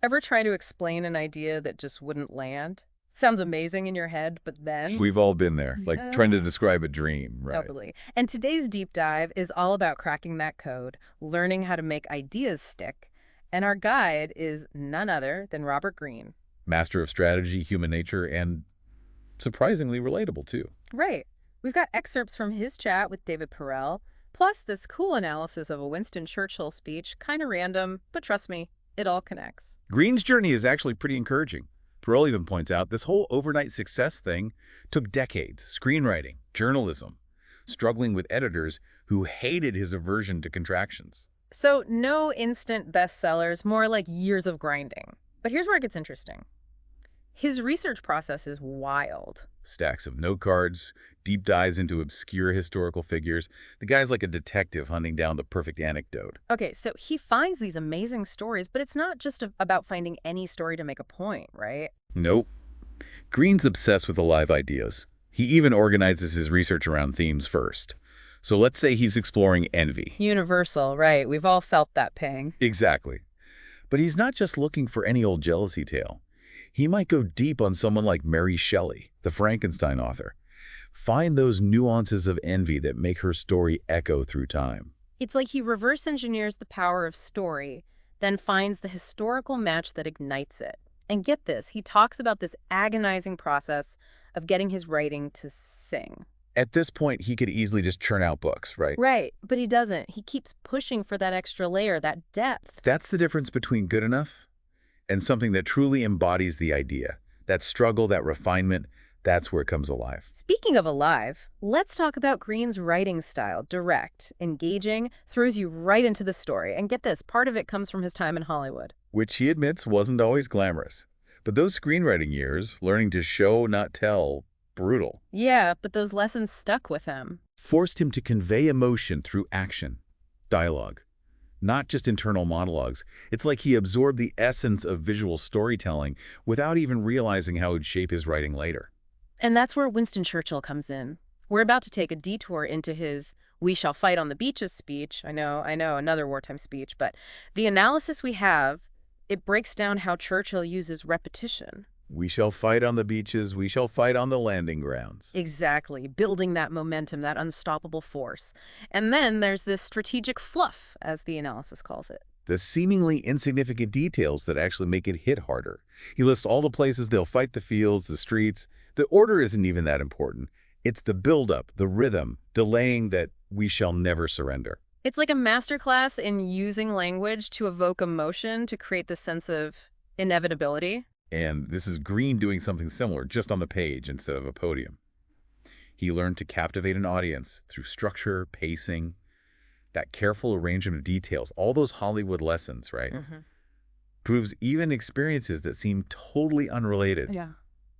Ever try to explain an idea that just wouldn't land? Sounds amazing in your head, but then... We've all been there, like trying to Uh, describe a dream, right? Totally. And today's deep dive is all about cracking that code, learning how to make ideas stick. And our guide is none other than Robert Greene. Master of strategy, human nature, and surprisingly relatable too. Right. We've got excerpts from his chat with David Perel, plus this cool analysis of a Winston Churchill speech, kind of random, but trust me, it all connects. Green's journey is actually pretty encouraging. Perel even points out this whole overnight success thing took decades, screenwriting, journalism, struggling with editors who hated his aversion to contractions. So no instant bestsellers, more like years of grinding. But here's where it gets interesting. His research process is wild. Stacks of note cards, deep dives into obscure historical figures. The guy's like a detective hunting down the perfect anecdote. Okay, so he finds these amazing stories, but it's not just about finding any story to make a point, right? Nope. Green's obsessed with alive ideas. He even organizes his research around themes first. So let's say he's exploring envy. Universal, right. We've all felt that pang. Exactly. But he's not just looking for any old jealousy tale. He might go deep on someone like Mary Shelley, the Frankenstein author. Find those nuances of envy that make her story echo through time. It's like he reverse engineers the power of story, then finds the historical match that ignites it. And get this, he talks about this agonizing process of getting his writing to sing. At this point, he could easily just churn out books, right? Right, but he doesn't. He keeps pushing for that extra layer, that depth. That's the difference between good enough and something that truly embodies the idea. That struggle, that refinement, that's where it comes alive. Speaking of alive, let's talk about Greene's writing style. Direct, engaging, throws you right into the story. And get this, part of it comes from his time in Hollywood. Which he admits wasn't always glamorous. But those screenwriting years, learning to show, not tell, brutal. Yeah, but those lessons stuck with him. Forced him to convey emotion through action, dialogue, not just internal monologues. It's like he absorbed the essence of visual storytelling without even realizing how it would shape his writing later. And that's where Winston Churchill comes in. We're about to take a detour into his "We shall fight on the beaches" speech. I know, another wartime speech, but the analysis we have, it breaks down how Churchill uses repetition. We shall fight on the beaches, we shall fight on the landing grounds. Exactly, building that momentum, that unstoppable force. And then there's this strategic fluff, as the analysis calls it. The seemingly insignificant details that actually make it hit harder. He lists all the places they'll fight, the fields, the streets. The order isn't even that important. It's the buildup, the rhythm, delaying that we shall never surrender. It's like a masterclass in using language to evoke emotion to create this sense of inevitability. And this is Greene doing something similar, just on the page instead of a podium. He learned to captivate an audience through structure, pacing, that careful arrangement of details, all those Hollywood lessons, right? Proves even experiences that seem totally unrelated. Yeah.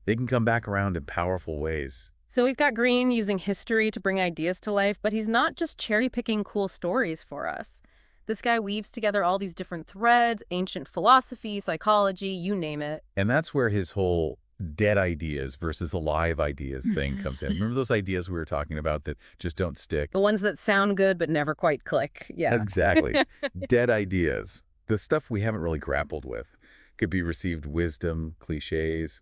They can come back around in powerful ways. So we've got Greene using history to bring ideas to life, but he's not just cherry-picking cool stories for us. This guy weaves together all these different threads, ancient philosophy, psychology, you name it. And that's where his whole dead ideas versus alive ideas thing comes in. Remember those ideas we were talking about that just don't stick? The ones that sound good but never quite click. Yeah. Exactly. Dead ideas. The stuff we haven't really grappled with. Could be received wisdom, cliches,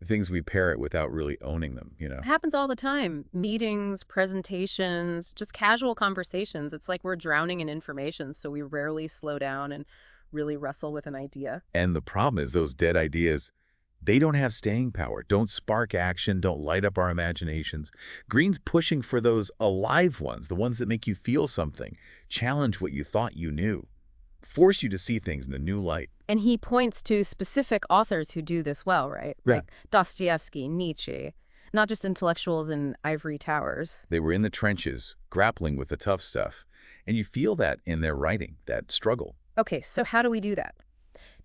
things we parrot without really owning them, you know? It happens all the time. Meetings, presentations, just casual conversations. It's like we're drowning in information, so we rarely slow down and really wrestle with an idea. And the problem is those dead ideas, they don't have staying power, don't spark action, don't light up our imaginations. Greene's pushing for those alive ones, the ones that make you feel something, challenge what you thought you knew, force you to see things in a new light. And he points to specific authors who do this well, right? Yeah. Like Dostoevsky, Nietzsche, not just intellectuals in ivory towers. They were in the trenches, grappling with the tough stuff. And you feel that in their writing, that struggle. Okay, so how do we do that?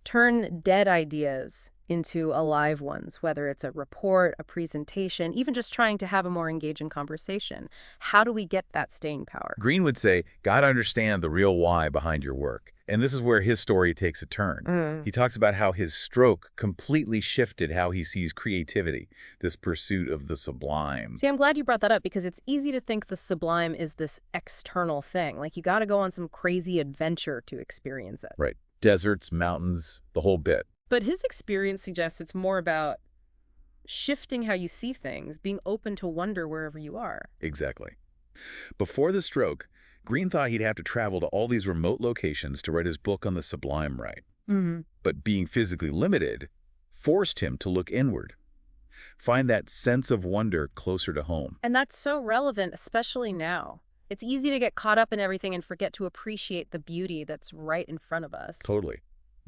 Turn dead ideas into alive ones, whether it's a report, a presentation, even just trying to have a more engaging conversation. How do we get that staying power? Greene would say, gotta understand the real why behind your work. And this is where his story takes a turn. He talks about how his stroke completely shifted how he sees creativity, this pursuit of the sublime. See, I'm glad you brought that up because it's easy to think the sublime is this external thing. Like you got to go on some crazy adventure to experience it. Right. Deserts, mountains, the whole bit. But his experience suggests it's more about shifting how you see things, being open to wonder wherever you are. Exactly. Before the stroke, Greene thought he'd have to travel to all these remote locations to write his book on the sublime, right? Hmm. But being physically limited forced him to look inward, find that sense of wonder closer to home. And that's so relevant, especially now. It's easy to get caught up in everything and forget to appreciate the beauty that's right in front of us. Totally.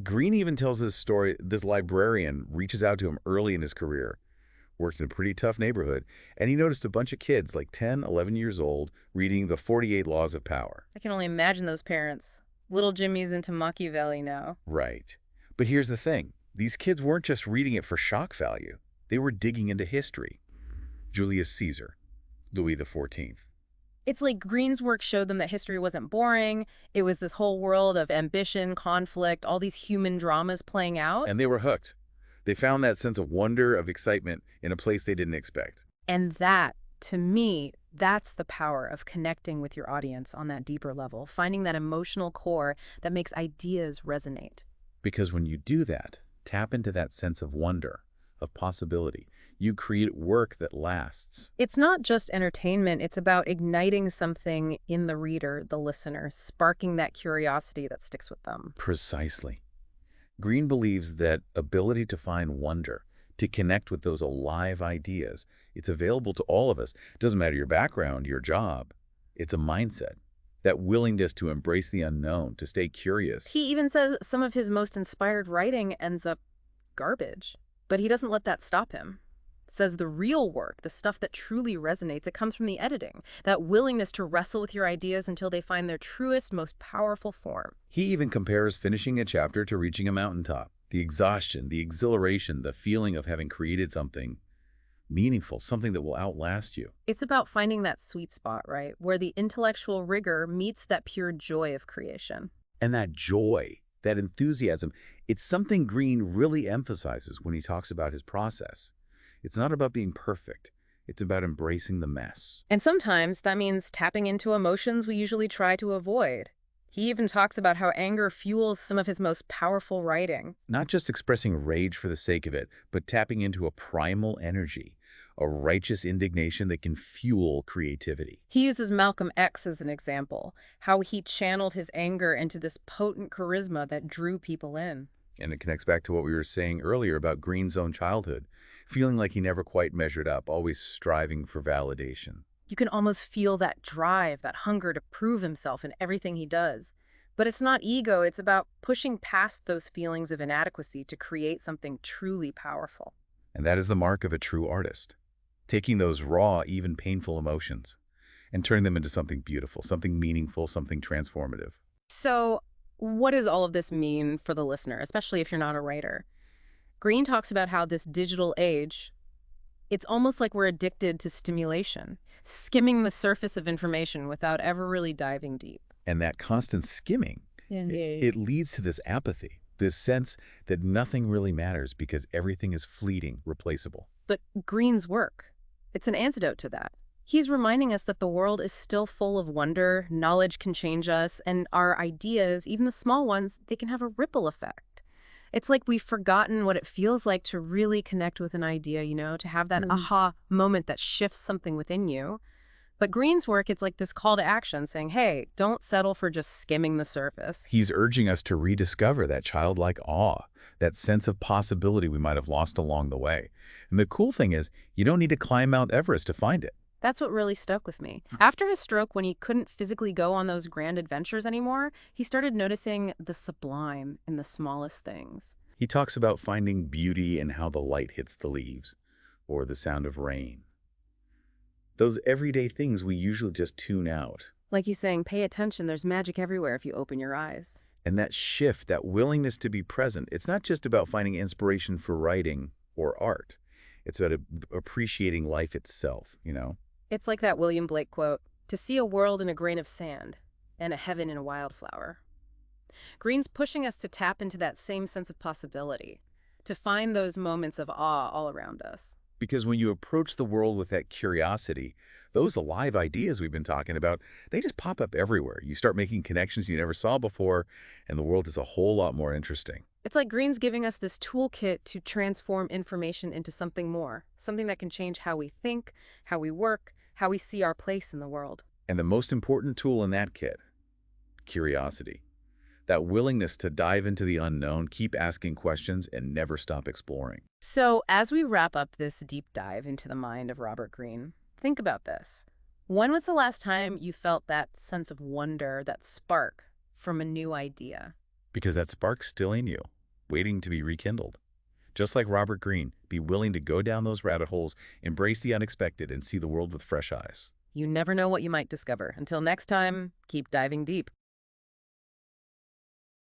Greene even tells this story. This librarian reaches out to him early in his career, worked in a pretty tough neighborhood, and he noticed a bunch of kids like 10, 11 years old reading the 48 Laws of Power. I can only imagine those parents. Little Jimmy's into Machiavelli now. Right. But here's the thing. These kids weren't just reading it for shock value. They were digging into history. Julius Caesar, Louis XIV. It's like Greene's work showed them that history wasn't boring. It was this whole world of ambition, conflict, all these human dramas playing out. And they were hooked. They found that sense of wonder, of excitement in a place they didn't expect. And that, to me, that's the power of connecting with your audience on that deeper level, finding that emotional core that makes ideas resonate. Because when you do that, tap into that sense of wonder, of possibility, you create work that lasts. It's not just entertainment, it's about igniting something in the reader, the listener, sparking that curiosity that sticks with them. Precisely. Greene believes that ability to find wonder, to connect with those alive ideas, it's available to all of us. It doesn't matter your background, your job. It's a mindset. That willingness to embrace the unknown, to stay curious. He even says some of his most inspired writing ends up garbage, but he doesn't let that stop him. Says the real work, the stuff that truly resonates, it comes from the editing, that willingness to wrestle with your ideas until they find their truest, most powerful form. He even compares finishing a chapter to reaching a mountaintop. The exhaustion, the exhilaration, the feeling of having created something meaningful, something that will outlast you. It's about finding that sweet spot, right, where the intellectual rigor meets that pure joy of creation. And that joy, that enthusiasm, it's something Greene really emphasizes when he talks about his process. It's not about being perfect. It's about embracing the mess. And sometimes that means tapping into emotions we usually try to avoid. He even talks about how anger fuels some of his most powerful writing. Not just expressing rage for the sake of it, but tapping into a primal energy, a righteous indignation that can fuel creativity. He uses Malcolm X as an example, how he channeled his anger into this potent charisma that drew people in. And it connects back to what we were saying earlier about Greene's own childhood, feeling like he never quite measured up, always striving for validation. You can almost feel that drive, that hunger to prove himself in everything he does. But it's not ego, it's about pushing past those feelings of inadequacy to create something truly powerful. And that is the mark of a true artist. Taking those raw, even painful emotions and turning them into something beautiful, something meaningful, something transformative. So, what does all of this mean for the listener, especially if you're not a writer? Greene talks about how this digital age, it's almost like we're addicted to stimulation, skimming the surface of information without ever really diving deep. And that constant skimming, it leads to this apathy, this sense that nothing really matters because everything is fleeting, replaceable. But Greene's work, it's an antidote to that. He's reminding us that the world is still full of wonder, knowledge can change us, and our ideas, even the small ones, they can have a ripple effect. It's like we've forgotten what it feels like to really connect with an idea, to have that aha moment that shifts something within you. But Greene's work, it's like this call to action saying, hey, don't settle for just skimming the surface. He's urging us to rediscover that childlike awe, that sense of possibility we might have lost along the way. And the cool thing is, you don't need to climb Mount Everest to find it. That's what really stuck with me. After his stroke, when he couldn't physically go on those grand adventures anymore, he started noticing the sublime in the smallest things. He talks about finding beauty in how the light hits the leaves, or the sound of rain. Those everyday things we usually just tune out. Like he's saying, pay attention, there's magic everywhere if you open your eyes. And that shift, that willingness to be present, it's not just about finding inspiration for writing or art. It's about appreciating life itself, It's like that William Blake quote, to see a world in a grain of sand and a heaven in a wildflower. Greene's pushing us to tap into that same sense of possibility, to find those moments of awe all around us. Because when you approach the world with that curiosity, Those alive ideas we've been talking about, they just pop up everywhere. You start making connections you never saw before, and the world is a whole lot more interesting. It's like Greene's giving us this toolkit to transform information into something more, something that can change how we think, how we work, how we see our place in the world. And the most important tool in that kit, curiosity. That willingness to dive into the unknown, keep asking questions, and never stop exploring. So, as we wrap up this deep dive into the mind of Robert Greene, think about this. When was the last time you felt that sense of wonder, that spark from a new idea? Because that spark's still in you, waiting to be rekindled. Just like Robert Greene, be willing to go down those rabbit holes, embrace the unexpected, and see the world with fresh eyes. You never know what you might discover. Until next time, keep diving deep.